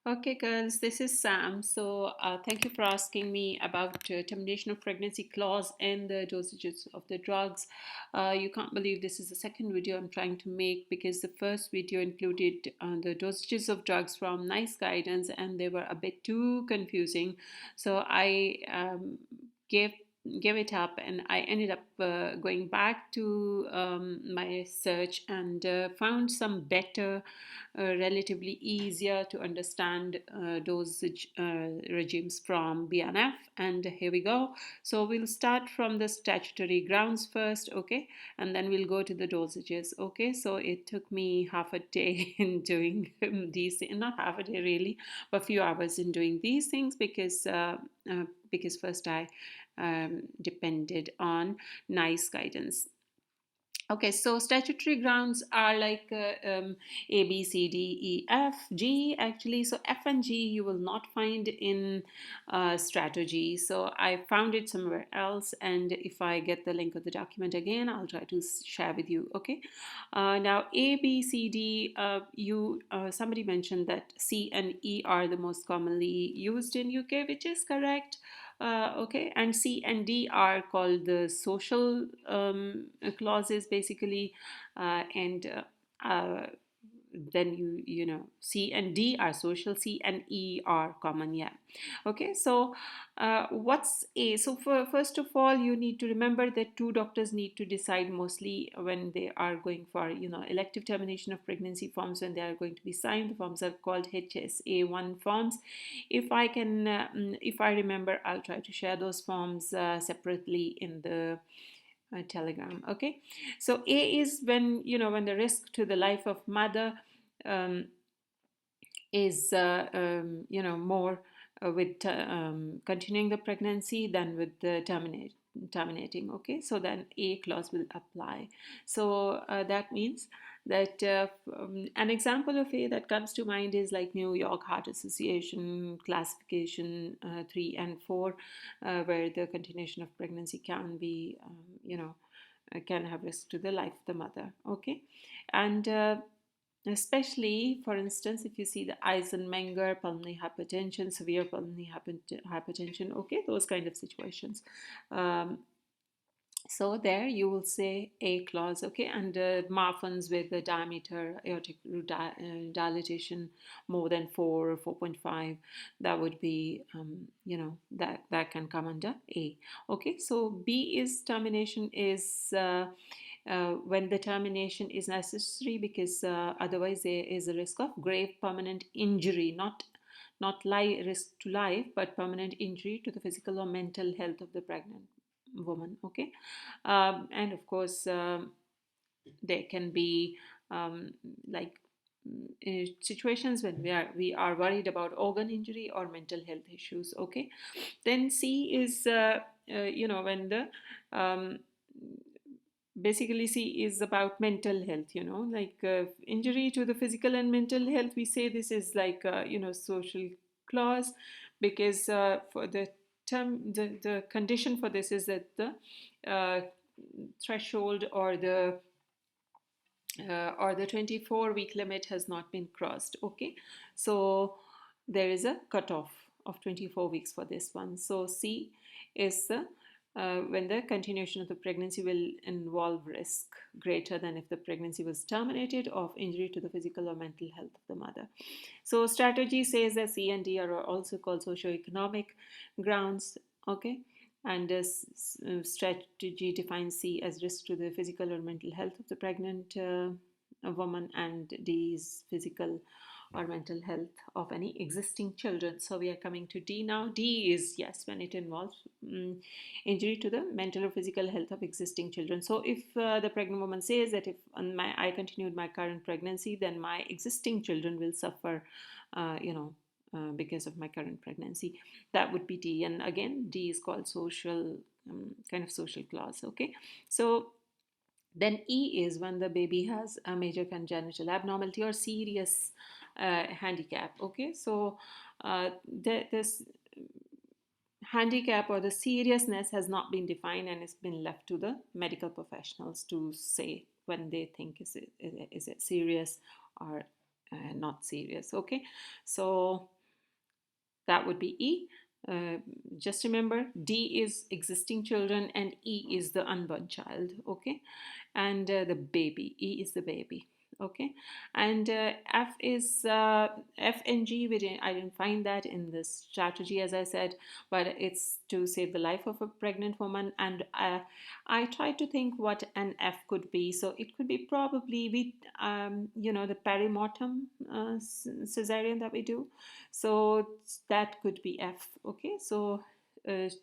Okay, girls, this is Sam. Thank you for asking me about termination of pregnancy clause and the dosages of the drugs. You can't believe this is the second video I'm trying to make because the first video included the dosages of drugs from NICE guidance and they were a bit too confusing. So I gave gave it up and I ended up going back to my search and found some better relatively easier to understand dosage regimes from BNF. And here we go. So we'll start from the statutory grounds first, okay, and then we'll go to the dosages, okay. So it took me half a day in doing these, not half a day really, but a few hours in doing these things because first I depended on NICE guidance. Okay, so statutory grounds are like A, B, C, D, E, F, G actually. So F and G you will not find in strategy. So I found it somewhere else, and if I get the link of the document again, I'll try to share with you. Okay, now A, B, C, D. Somebody mentioned that C and E are the most commonly used in UK, which is correct. Okay, and C and D are called the social clauses basically, and then you know C and D are social, C and E are common. Yeah. Okay, so what's A? So first of all, you need to remember that two doctors need to decide mostly when they are going for elective termination of pregnancy forms. When they are going to be signed, the forms are called HSA1 forms. If I remember, I'll try to share those forms separately in the telegram. Okay, so A is when the risk to the life of mother um, is more with continuing the pregnancy than with the terminating. Okay, so then A clause will apply. So that means that an example of A that comes to mind is like New York Heart Association classification 3 and 4, where the continuation of pregnancy can be can have risk to the life of the mother. Okay, and especially, for instance, if you see the Eisenmenger, pulmonary hypertension, severe pulmonary hypertension, okay, those kind of situations. Um, so there you will say A clause, okay, and Marfan's with the diameter aortic dilatation more than 4 or 4.5, that would be, that can come under A. Okay, so B is termination is when the termination is necessary because otherwise there is a risk of grave permanent injury, not risk to life, but permanent injury to the physical or mental health of the pregnant woman. Okay, and of course there can be like situations when we are worried about organ injury or mental health issues. Okay, then C is when the basically C is about mental health, like injury to the physical and mental health. We say this is like social clause because for the term the condition for this is that the uh, threshold or the 24-week limit has not been crossed. Okay, so there is a cutoff of 24 weeks for this one. So C is the when the continuation of the pregnancy will involve risk greater than if the pregnancy was terminated of injury to the physical or mental health of the mother. So strategy says that C and D are also called socioeconomic grounds. Okay, and this strategy defines C as risk to the physical or mental health of the pregnant woman, and D is physical or mental health of any existing children. So we are coming to D now. D is yes when it involves injury to the mental or physical health of existing children. So if the pregnant woman says that if I continued my current pregnancy, then my existing children will suffer, because of my current pregnancy, that would be D. And again, D is called social, kind of social clause. Okay, so then E is when the baby has a major congenital abnormality or serious handicap. Okay, so this handicap or the seriousness has not been defined and it's been left to the medical professionals to say when they think is it serious or not serious. Okay, so That would be E. Uh, just remember, D is existing children and E is the unborn child, okay? And the baby, E is the baby, okay? And F and G, I didn't find that in this strategy, as I said, but it's to save the life of a pregnant woman. And I tried to think what an F could be. So it could be probably, the perimortem cesarean that we do. So that could be F, okay? So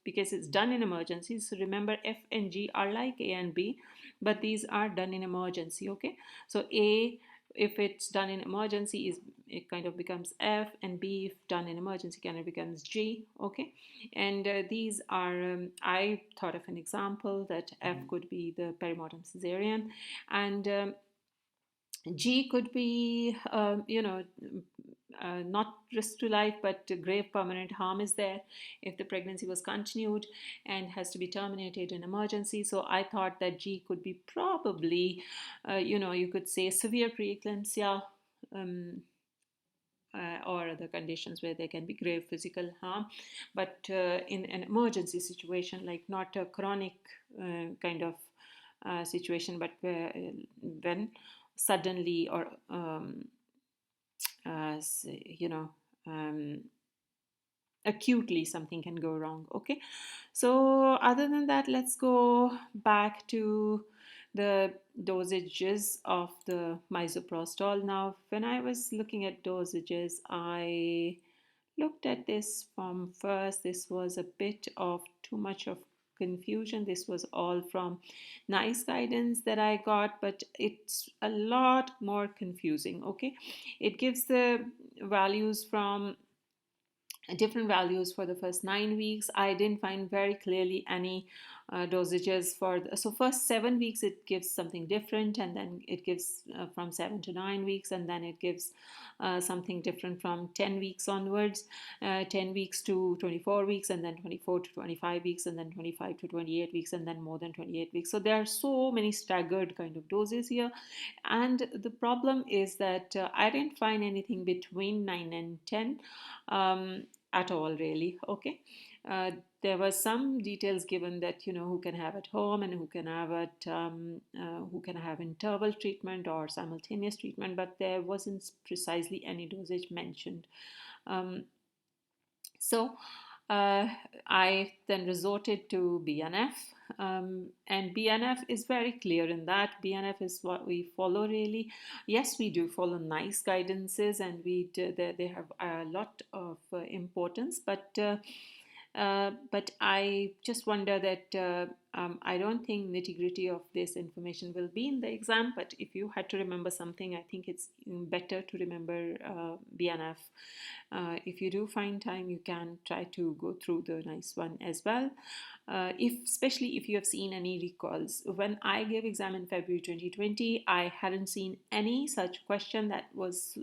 because it's done in emergency, so remember F and G are like A and B, but these are done in emergency, okay? So A, if it's done in emergency, is it kind of becomes F, and B, if done in emergency, kind of becomes G, okay? And these are, I thought of an example that F could be the perimortem cesarean, and G could be, not risk to life, but grave permanent harm is there if the pregnancy was continued and has to be terminated in emergency. So I thought that G could be probably, you could say severe preeclampsia, or other conditions where there can be grave physical harm, but in an emergency situation, like not a chronic kind of situation, but when suddenly or you know um, acutely something can go wrong, okay? So other than that, let's go back to the dosages of the misoprostol. Now when I was looking at dosages, I looked at this from first. This was a bit of too much of confusion. This was all from nice guidance that I got, but it's a lot more confusing, okay? It gives the values from different values for the first 9 weeks. I didn't find very clearly any dosages for so first 7 weeks it gives something different, and then it gives from 7 to 9 weeks, and then it gives something different from 10 weeks onwards, 10 weeks to 24 weeks, and then 24 to 25 weeks, and then 25 to 28 weeks, and then more than 28 weeks. So there are so many staggered kind of doses here, and the problem is that I didn't find anything between 9 and 10 at all, really, okay? There were some details given that who can have at home and who can have who can have interval treatment or simultaneous treatment, but there wasn't precisely any dosage mentioned. um, so I then resorted to BNF, and BNF is very clear in that. BNF is what we follow, really. Yes, we do follow nice guidances, and they have a lot of importance, but I just wonder that I don't think nitty-gritty of this information will be in the exam, but if you had to remember something, I think it's better to remember BNF. If you do find time, you can try to go through the nice one as well. Especially if you have seen any recalls. When I gave exam in February 2020, I hadn't seen any such question that was,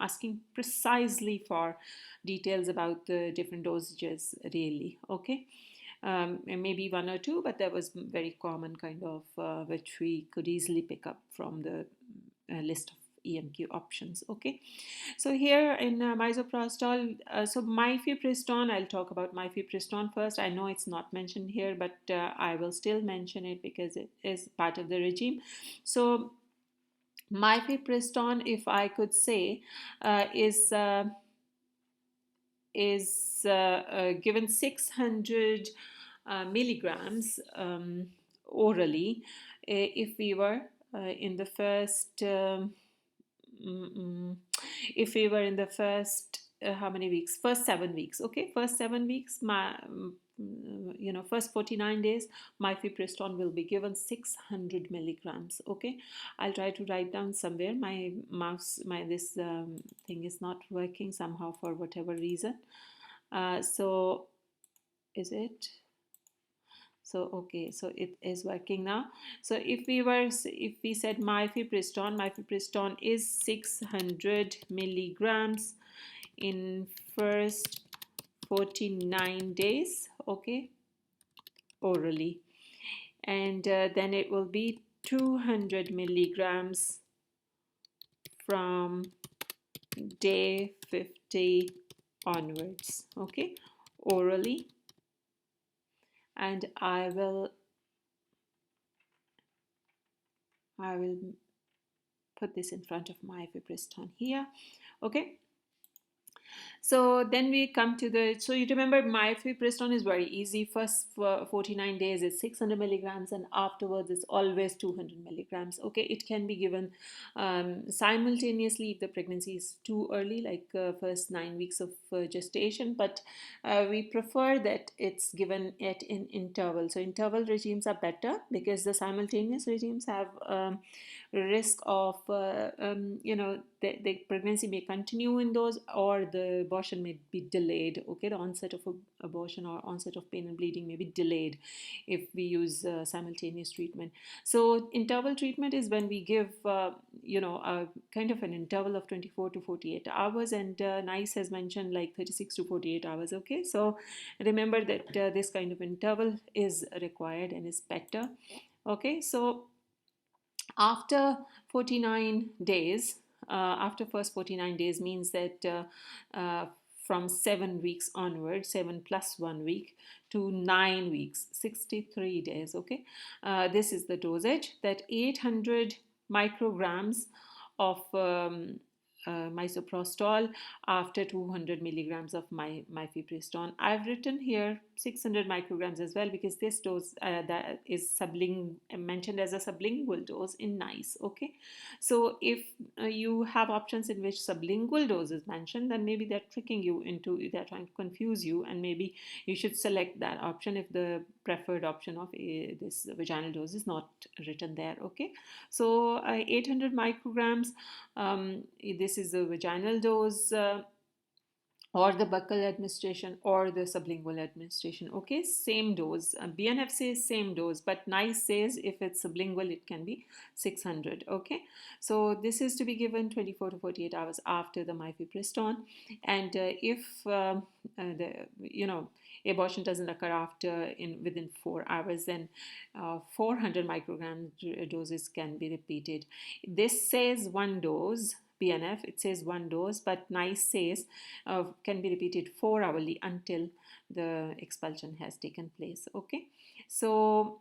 asking precisely for details about the different dosages, really, okay? And maybe one or two, but that was very common kind of, which we could easily pick up from the list of EMQ options, okay? So here in misoprostol, so mifepristone, I'll talk about mifepristone first. I know it's not mentioned here, but I will still mention it because it is part of the regime. So mifepristone, if I could say, is given 600 milligrams orally if we were in the first if we were in the first how many weeks, first 7 weeks, okay? First 7 weeks, first 49 days, mifepristone will be given 600 milligrams, okay? I'll try to write down somewhere. My mouse, this thing is not working somehow for whatever reason. So is it? So okay, so it is working now. So if we said mifepristone is 600 milligrams in first 49 days, okay, orally, and then it will be 200 milligrams from day 50 onwards, okay, orally. And I will put this in front of my Mifepristone here, okay. So then we come to the, so you remember Mifepristone is very easy. First for 49 days is 600 milligrams, and afterwards it's always 200 milligrams. Okay, it can be given simultaneously if the pregnancy is too early, like first 9 weeks of gestation, but we prefer that it's given at in interval. So interval regimes are better because the simultaneous regimes have risk of the pregnancy may continue in those, or the abortion may be delayed. Okay, the onset of abortion or onset of pain and bleeding may be delayed if we use simultaneous treatment. So interval treatment is when we give a kind of an interval of 24 to 48 hours, and NICE has mentioned like 36 to 48 hours. Okay, so remember that this kind of interval is required and is better. Okay, so after 49 days, after first 49 days means that from 7 weeks onward, 7 plus 1 week to 9 weeks, 63 days, okay. This is the dosage, that 800 micrograms of misoprostol after 200 milligrams of mifepristone. I've written here 600 micrograms as well because this dose that is mentioned as a sublingual dose in NICE. Okay, so if you have options in which sublingual dose is mentioned, then maybe they're tricking you into, they're trying to confuse you, and maybe you should select that option if the preferred option of this vaginal dose is not written there. Okay, so 800 micrograms, this is the vaginal dose, or the buccal administration or the sublingual administration. Okay, same dose. BNF says same dose, but NICE says if it's sublingual it can be 600. Okay, so this is to be given 24 to 48 hours after the mifepristone, and if the abortion doesn't occur within 4 hours, then 400 microgram doses can be repeated. This says one dose. BNF, it says one dose, but NICE says can be repeated 4 hourly until the expulsion has taken place. Okay, so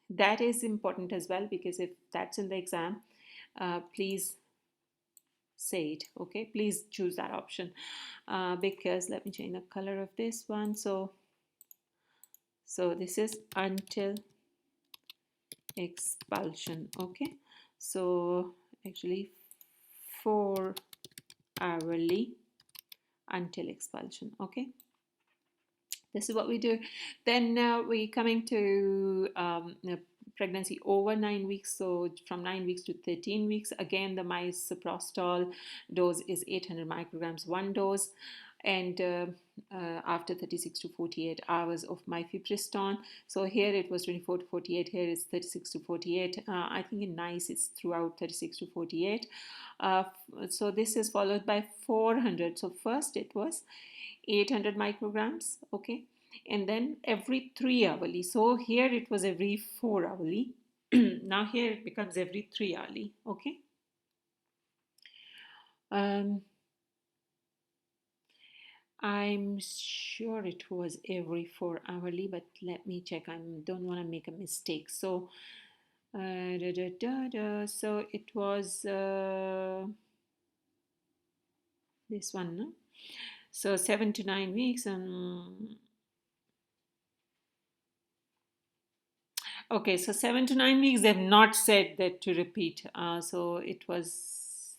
that is important as well, because if that's in the exam, please say it. Okay, please choose that option, because let me change the color of this one. So this is until expulsion. Okay, so actually 4 hourly until expulsion. Okay, this is what we do. Then we coming to pregnancy over 9 weeks, so from 9 weeks to 13 weeks. Again, the misoprostol dose is 800 micrograms, one dose, and after 36 to 48 hours of mifepristone. So here it was 24 to 48, here it's 36 to 48. I think in NICE it's throughout 36 to 48. So this is followed by 400. So first it was 800 micrograms, okay, and then every 3 hourly. So here it was every 4 hourly. Now here it becomes every 3 hourly. Okay, I'm sure it was every 4 hourly, but let me check. I don't want to make a mistake. So so it was this one, no? So 7 to 9 weeks. Okay, so 7 to 9 weeks, they've not said that to repeat. So it was,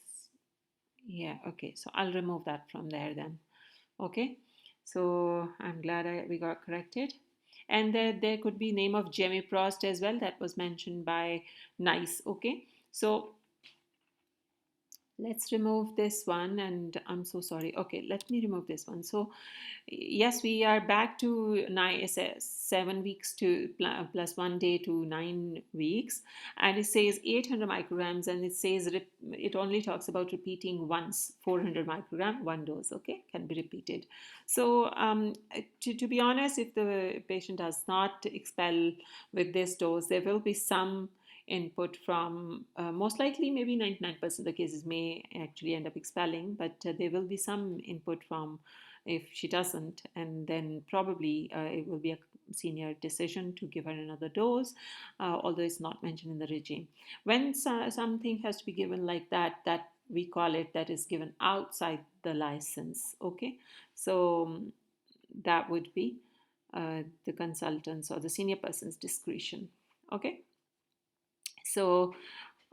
yeah, okay. So I'll remove that from there then. Okay, so I'm glad we got corrected. And there could be name of Prost as well, that was mentioned by NICE. Okay, so let's remove this one, and I'm so sorry. Okay, let me remove this one. So yes, we are back to 7 weeks to plus 1 day to 9 weeks, and it says 800 micrograms, and it says it only talks about repeating once. 400 microgram, one dose. Okay, can be repeated. So to be honest, if the patient does not expel with this dose, there will be some input from most likely maybe 99% of the cases may actually end up expelling, but there will be some input from if she doesn't, and then probably it will be a senior decision to give her another dose, although it's not mentioned in the regime. When something has to be given like that, that we call it that is given outside the license. Okay, so that would be the consultant's or the senior person's discretion. Okay, so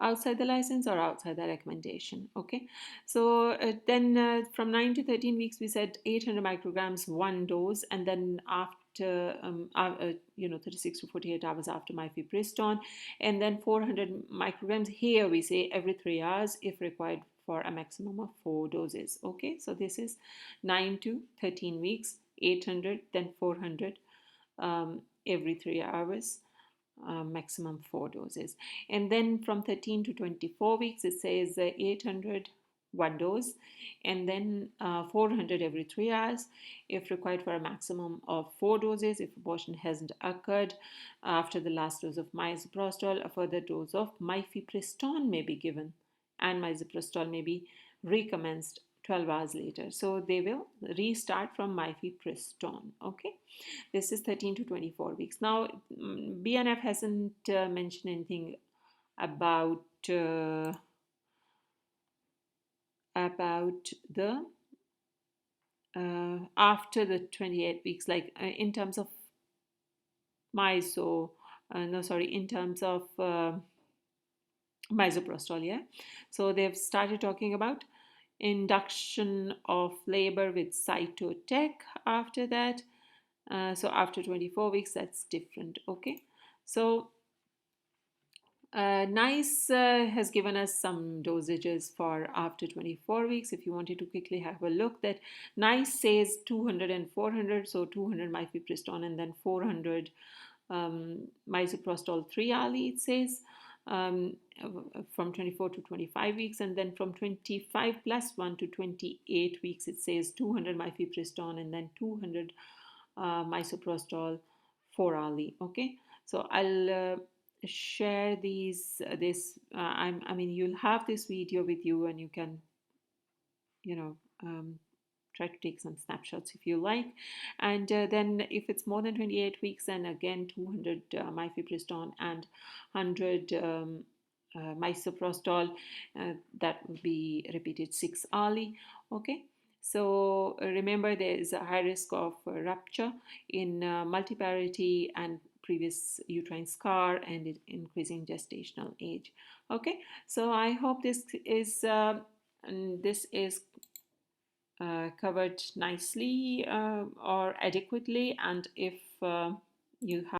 outside the license or outside the recommendation. Okay, so then from 9 to 13 weeks we said 800 micrograms one dose, and then after 36 to 48 hours after mifepristone, and then 400 micrograms here we say every 3 hours if required for a maximum of 4 doses. Okay, so this is 9 to 13 weeks, 800, then 400 every 3 hours, maximum 4 doses. And then from 13 to 24 weeks it says 800 one dose, and then 400 every 3 hours if required for a maximum of 4 doses. If abortion hasn't occurred after the last dose of misoprostol, a further dose of mifepristone may be given, and misoprostol may be recommenced 12 hours later. So they will restart from mifepristone. Okay, this is 13 to 24 weeks. Now, BNF hasn't mentioned anything about the after the 28 weeks, like in terms of in terms of misoprostol. Yeah, so they've started talking about induction of labor with cytotec after that. So after 24 weeks, that's different. Okay, so NICE has given us some dosages for after 24 weeks. If you wanted to quickly have a look, that NICE says 200 and 400, so 200 mifepristone and then 400 misoprostol 3 hourly, it says, from 24 to 25 weeks, and then from 25 plus 1 to 28 weeks, it says 200 mifepristone and then 200 misoprostol 4 hourly. Okay, so I'll share I mean, you'll have this video with you, and you can, you know, try to take some snapshots if you like. And then if it's more than 28 weeks, then again 200 mifepristone and 100 misoprostol, that will be repeated 6 hourly. Okay, so remember, there is a high risk of rupture in multiparity and previous uterine scar and increasing gestational age. Okay, so I hope this is covered nicely or adequately, and if you have